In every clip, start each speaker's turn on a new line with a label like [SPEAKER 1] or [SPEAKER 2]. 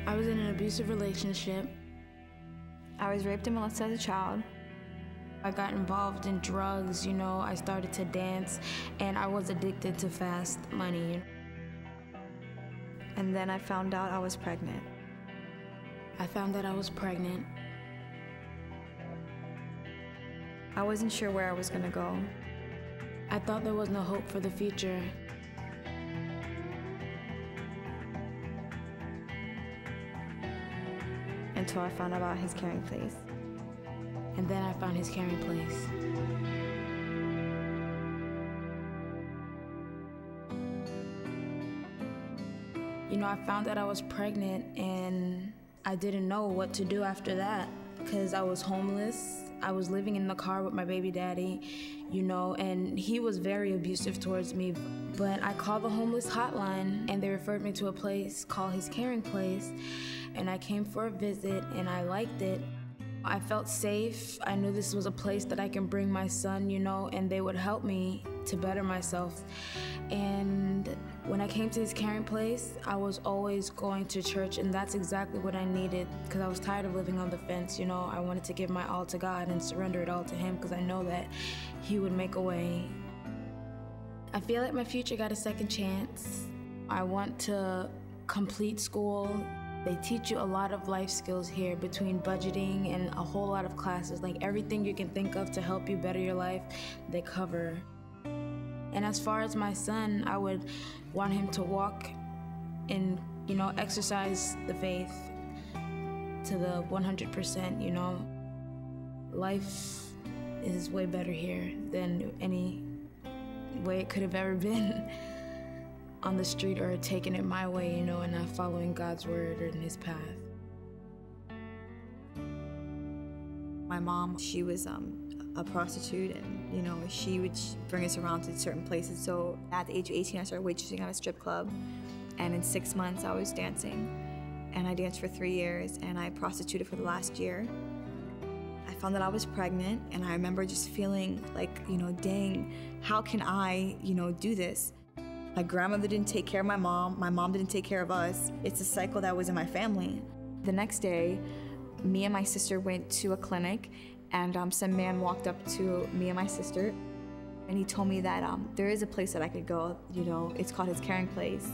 [SPEAKER 1] I was in an abusive relationship.
[SPEAKER 2] I was raped and molested as a child.
[SPEAKER 1] I got involved in drugs, I started to dance, and I was addicted to fast money.
[SPEAKER 2] And then I found out I was pregnant.
[SPEAKER 1] I found that I was pregnant.
[SPEAKER 2] I wasn't sure where I was gonna go.
[SPEAKER 1] I thought there was no hope for the future.
[SPEAKER 2] Until I found out about his caring place.
[SPEAKER 1] And then I found his caring place. I found that I was pregnant and I didn't know what to do after that because I was homeless. I was living in the car with my baby daddy, and he was very abusive towards me. But I called the homeless hotline and they referred me to a place called his caring place. And I came for a visit and I liked it. I felt safe. I knew this was a place that I can bring my son, and they would help me to better myself. And when I came to his caring place, I was always going to church, and that's exactly what I needed because I was tired of living on the fence. I wanted to give my all to God and surrender it all to him because I know that he would make a way. I feel like my future got a second chance. I want to complete school. They teach you a lot of life skills here between budgeting and a whole lot of classes. Like everything you can think of to help you better your life, they cover. And as far as my son, I would want him to walk and, exercise the faith to the 100%, Life is way better here than any way it could have ever been on the street or taking it my way, and not following God's word or in his path.
[SPEAKER 2] My mom, she was a prostitute, and she would bring us around to certain places. So at the age of 18, I started waitressing at a strip club, and in 6 months I was dancing, and I danced for 3 years, and I prostituted for the last year. I found that I was pregnant, and I remember just feeling like, dang, how can I, do this? My grandmother didn't take care of my mom didn't take care of us. It's a cycle that was in my family. The next day, me and my sister went to a clinic, and some man walked up to me and my sister, and he told me that there is a place that I could go, it's called his caring place.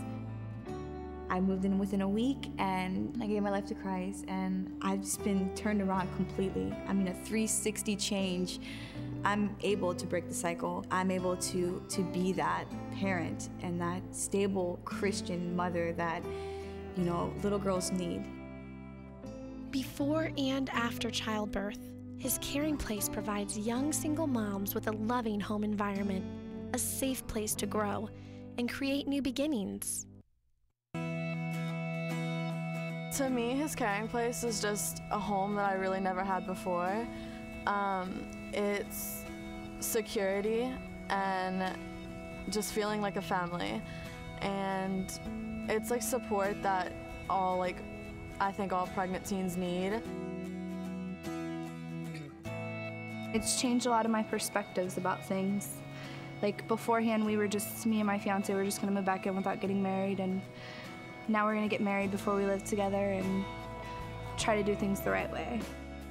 [SPEAKER 2] I moved in within a week, and I gave my life to Christ, and I've just been turned around completely. I mean, a 360 change. I'm able to break the cycle. I'm able to be that parent and that stable Christian mother that, little girls need.
[SPEAKER 3] Before and after childbirth, his caring place provides young single moms with a loving home environment, a safe place to grow, and create new beginnings.
[SPEAKER 4] To me, his caring place is just a home that I really never had before. It's security and just feeling like a family. And it's like support that I think all pregnant teens need.
[SPEAKER 5] It's changed a lot of my perspectives about things. Like beforehand, me and my fiance were just gonna move back in without getting married, and now we're gonna get married before we live together and try to do things the right way.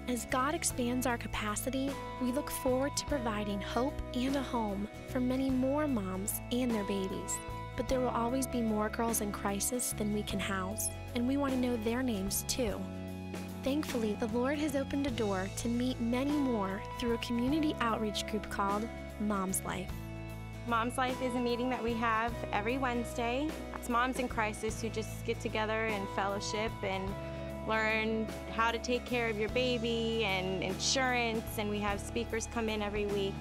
[SPEAKER 3] As God expands our capacity, we look forward to providing hope and a home for many more moms and their babies. But there will always be more girls in crisis than we can house, and we want to know their names too. Thankfully, the Lord has opened a door to meet many more through a community outreach group called Mom's Life.
[SPEAKER 6] Mom's Life is a meeting that we have every Wednesday. It's moms in crisis who just get together and fellowship and learn how to take care of your baby and insurance, and we have speakers come in every week.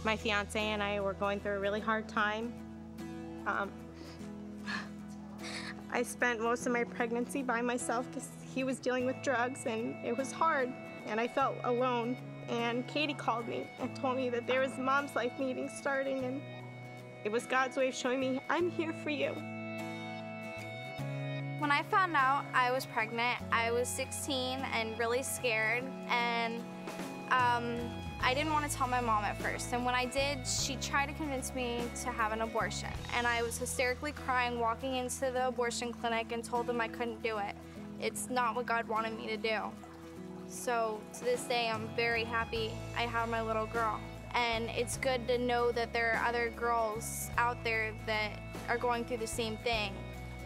[SPEAKER 6] My fiance and I were going through a really hard time. I spent most of my pregnancy by myself because he was dealing with drugs, and it was hard, and I felt alone. And Katie called me and told me that there was a Mom's Life meeting starting, and it was God's way of showing me, I'm here for you.
[SPEAKER 7] When I found out I was pregnant, I was 16 and really scared, and I didn't want to tell my mom at first, and when I did, she tried to convince me to have an abortion. And I was hysterically crying walking into the abortion clinic and told them I couldn't do it. It's not what God wanted me to do. So to this day, I'm very happy I have my little girl. And it's good to know that there are other girls out there that are going through the same thing.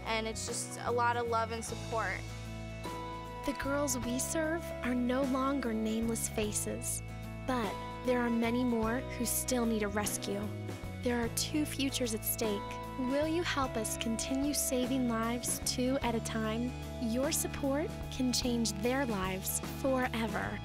[SPEAKER 7] And it's just a lot of love and support.
[SPEAKER 3] The girls we serve are no longer nameless faces, but there are many more who still need a rescue. There are 2 futures at stake. Will you help us continue saving lives 2 at a time? Your support can change their lives forever.